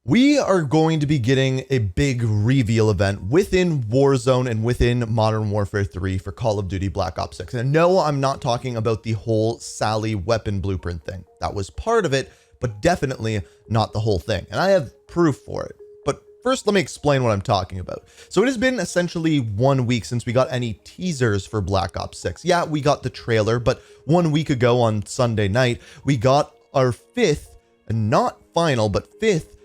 We are going to be getting a big reveal event within Warzone and within Modern Warfare 3 for Call of Duty Black Ops 6. And no, I'm not talking about the whole Sally weapon blueprint thing. That was part of it, but definitely not the whole thing. And I have proof for it. But first, let me explain what I'm talking about. So it has been essentially 1 week since we got any teasers for Black Ops 6. Yeah, we got the trailer, but 1 week ago on Sunday night, we got our fifth, not final, but fifth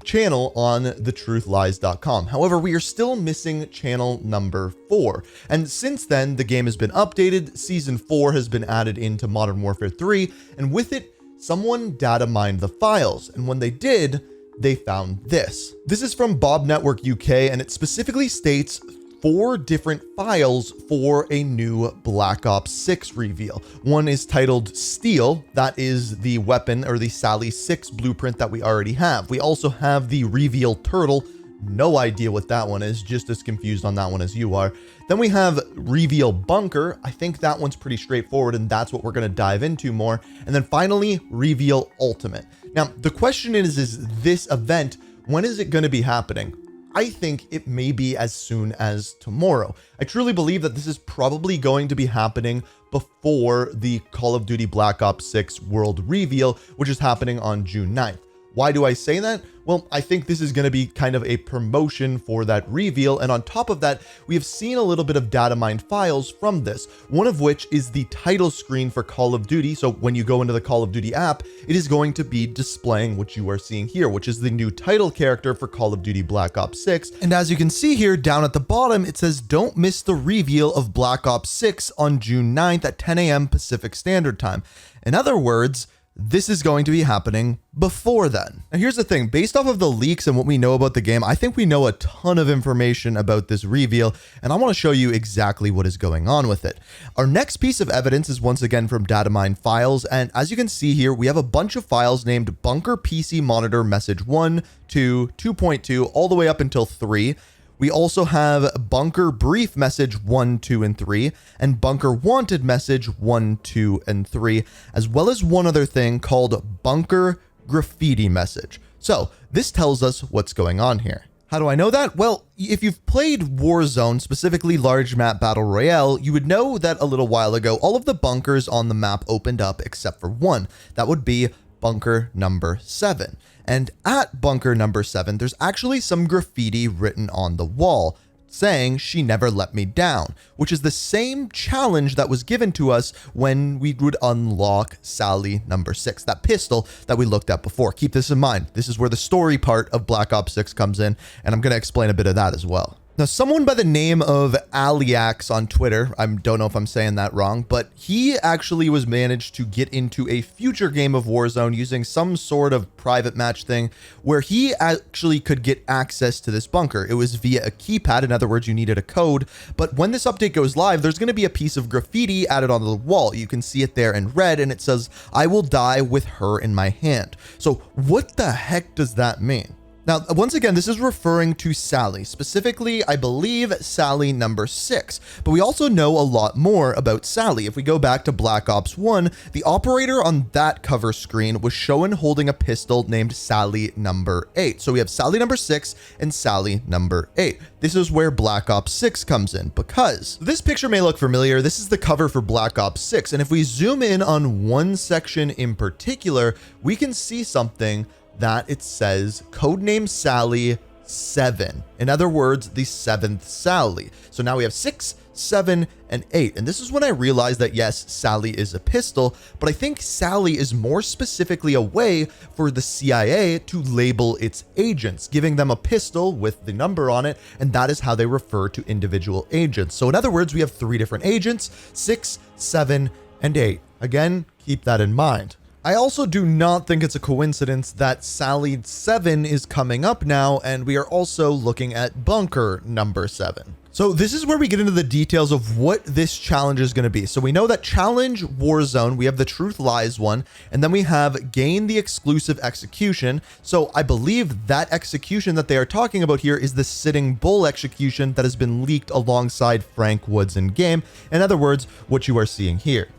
channel on thetruthlies.com. However, we are still missing channel number 4. And since then, the game has been updated. Season 4 has been added into Modern Warfare 3. And with it, someone data mined the files. And when they did, they found this. This is from Bob Network UK, and it specifically states 4 different files for a new Black Ops 6 reveal. One is titled Steel. That is the weapon or the Sally 6 blueprint that we already have. We also have the reveal turtle. No idea what that one is, just as confused on that one as you are. Then we have reveal bunker. I think that one's pretty straightforward, and that's what we're going to dive into more. And then finally, reveal ultimate. Now, the question is this event, when is it going to be happening? I think it may be as soon as tomorrow. I truly believe that this is probably going to be happening before the Call of Duty Black Ops 6 world reveal, which is happening on June 9th. Why do I say that? Well, I think this is going to be kind of a promotion for that reveal. And on top of that, we have seen a little bit of data mined files from this, one of which is the title screen for Call of Duty. So when you go into the Call of Duty app, it is going to be displaying what you are seeing here, which is the new title character for Call of Duty Black Ops 6. And as you can see here down at the bottom, it says, "Don't miss the reveal of Black Ops 6 on June 9th at 10 a.m. Pacific Standard Time." In other words, this is going to be happening before then. And here's the thing, based off of the leaks and what we know about the game, I think we know a ton of information about this reveal, and I want to show you exactly what is going on with it. Our next piece of evidence is once again from data mine files, and as you can see here, we have a bunch of files named Bunker PC Monitor Message 1, 2, 2.2, all the way up until 3. We also have Bunker Brief Message 1, 2, and 3, and Bunker Wanted Message 1, 2, and 3, as well as one other thing called Bunker Graffiti Message. So this tells us what's going on here. How do I know that? Well, if you've played Warzone, specifically Large Map Battle Royale, you would know that a little while ago, all of the bunkers on the map opened up except for one. That would be bunker number 7. And at bunker number 7, there's actually some graffiti written on the wall saying, "She never let me down," which is the same challenge that was given to us when we would unlock Sally number 6, that pistol that we looked at before. Keep this in mind. This is where the story part of Black Ops 6 comes in, and I'm going to explain a bit of that as well. Now, someone by the name of Aliax on Twitter, I don't know if I'm saying that wrong, but he actually was managed to get into a future game of Warzone using some sort of private match thing where he actually could get access to this bunker. It was via a keypad. In other words, you needed a code. But when this update goes live, there's going to be a piece of graffiti added on the wall. You can see it there in red, and it says, "I will die with her in my hand." So what the heck does that mean? Now, once again, this is referring to Sally, specifically, I believe, Sally number 6. But we also know a lot more about Sally. If we go back to Black Ops 1, the operator on that cover screen was shown holding a pistol named Sally number 8. So we have Sally number 6 and Sally number 8. This is where Black Ops 6 comes in, because this picture may look familiar. This is the cover for Black Ops 6. And if we zoom in on one section in particular, we can see something that it says codename Sally 7. In other words, the 7th Sally. So now we have 6, 7, and 8. And this is when I realized that yes, Sally is a pistol, but I think Sally is more specifically a way for the CIA to label its agents, giving them a pistol with the number on it, and that is how they refer to individual agents. So in other words, we have 3 different agents, 6, 7, and 8. Again, keep that in mind. I also do not think it's a coincidence that Sally 7 is coming up now, and we are also looking at bunker number 7. So this is where we get into the details of what this challenge is going to be. So we know that challenge Warzone, we have the Truth Lies one, and then we have gain the exclusive execution. So I believe that execution that they are talking about here is the Sitting Bull execution that has been leaked alongside Frank Woods in game. In other words, what you are seeing here.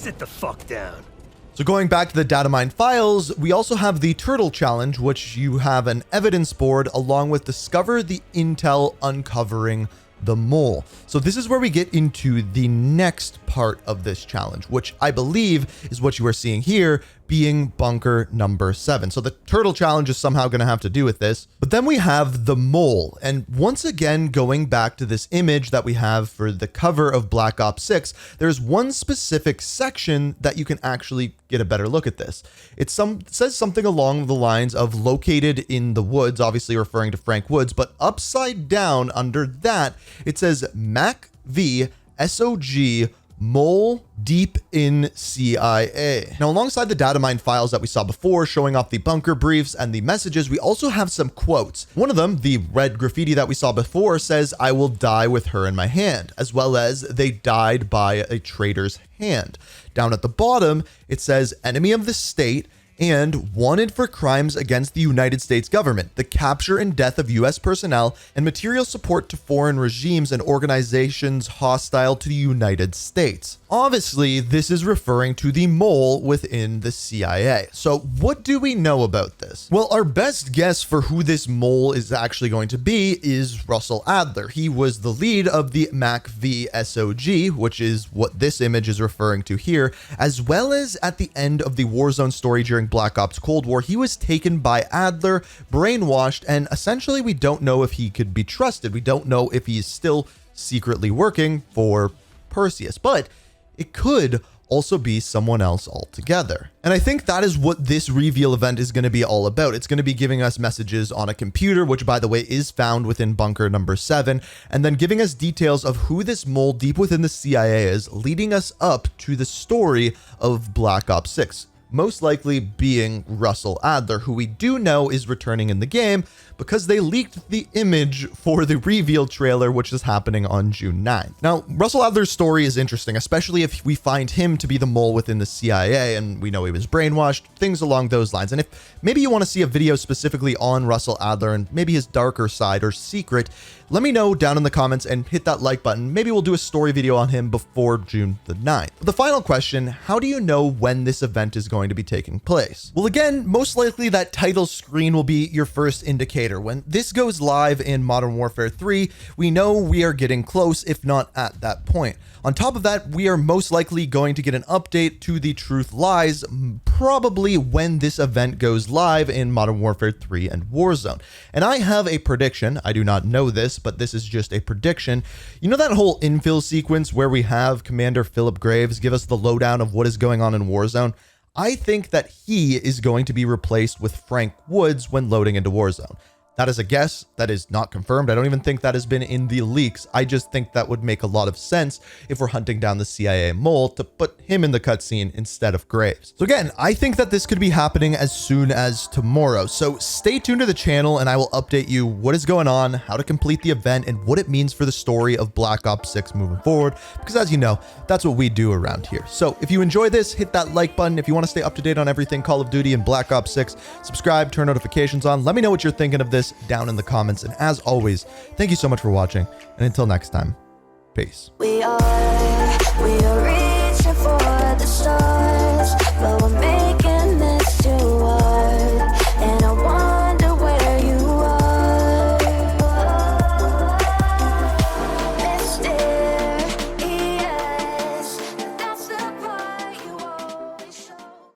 Sit the fuck down. So going back to the data mine files, we also have the turtle challenge, which you have an evidence board along with discover the intel uncovering the mole. So this is where we get into the next part of this challenge, which I believe is what you are seeing here, being bunker number 7. So the turtle challenge is somehow going to have to do with this. But then we have the mole. And once again, going back to this image that we have for the cover of Black Ops 6, there's one specific section that you can actually get a better look at this. It says something along the lines of located in the woods, obviously referring to Frank Woods, but upside down under that, it says Mac V SOG Mole deep in CIA. Now, alongside the data mine files that we saw before, showing off the bunker briefs and the messages, we also have some quotes. One of them, the red graffiti that we saw before, says, "I will die with her in my hand," as well as "they died by a traitor's hand." Down at the bottom, it says, "enemy of the state," and "wanted for crimes against the United States government, the capture and death of U.S. personnel, and material support to foreign regimes and organizations hostile to the United States." Obviously, this is referring to the mole within the CIA. So what do we know about this? Well, our best guess for who this mole is actually going to be is Russel Adler. He was the lead of the Mac V SOG, which is what this image is referring to here, as well as at the end of the Warzone story during Black Ops Cold War, he was taken by Adler, brainwashed, and essentially we don't know if he could be trusted. We don't know if he's still secretly working for Perseus, but it could also be someone else altogether. And I think that is what this reveal event is going to be all about. It's going to be giving us messages on a computer, which by the way is found within bunker number 7, and then giving us details of who this mole deep within the CIA is, leading us up to the story of Black Ops 6. Most likely being Russel Adler, who we do know is returning in the game because they leaked the image for the reveal trailer, which is happening on June 9th. Now, Russel Adler's story is interesting, especially if we find him to be the mole within the CIA and we know he was brainwashed, things along those lines. And if maybe you want to see a video specifically on Russel Adler and maybe his darker side or secret, let me know down in the comments and hit that like button. Maybe we'll do a story video on him before June the 9th. But the final question, how do you know when this event is going to be taking place? Well, again, most likely that title screen will be your first indicator. When this goes live in Modern Warfare 3, we know we are getting close, if not at that point. On top of that, we are most likely going to get an update to the Truth Lies, probably when this event goes live in Modern Warfare 3 and Warzone. And I have a prediction. I do not know this, but this is just a prediction. You know that whole infill sequence where we have Commander Philip Graves give us the lowdown of what is going on in Warzone? I think that he is going to be replaced with Frank Woods when loading into Warzone. That is a guess. That is not confirmed. I don't even think that has been in the leaks. I just think that would make a lot of sense if we're hunting down the CIA mole to put him in the cutscene instead of Graves. So again, I think that this could be happening as soon as tomorrow. So stay tuned to the channel and I will update you what is going on, how to complete the event, and what it means for the story of Black Ops 6 moving forward. Because as you know, that's what we do around here. So if you enjoy this, hit that like button. If you want to stay up to date on everything Call of Duty and Black Ops 6, subscribe, turn notifications on. Let me know what you're thinking of this down in the comments. And as always, thank you so much for watching. And until next time, peace. We are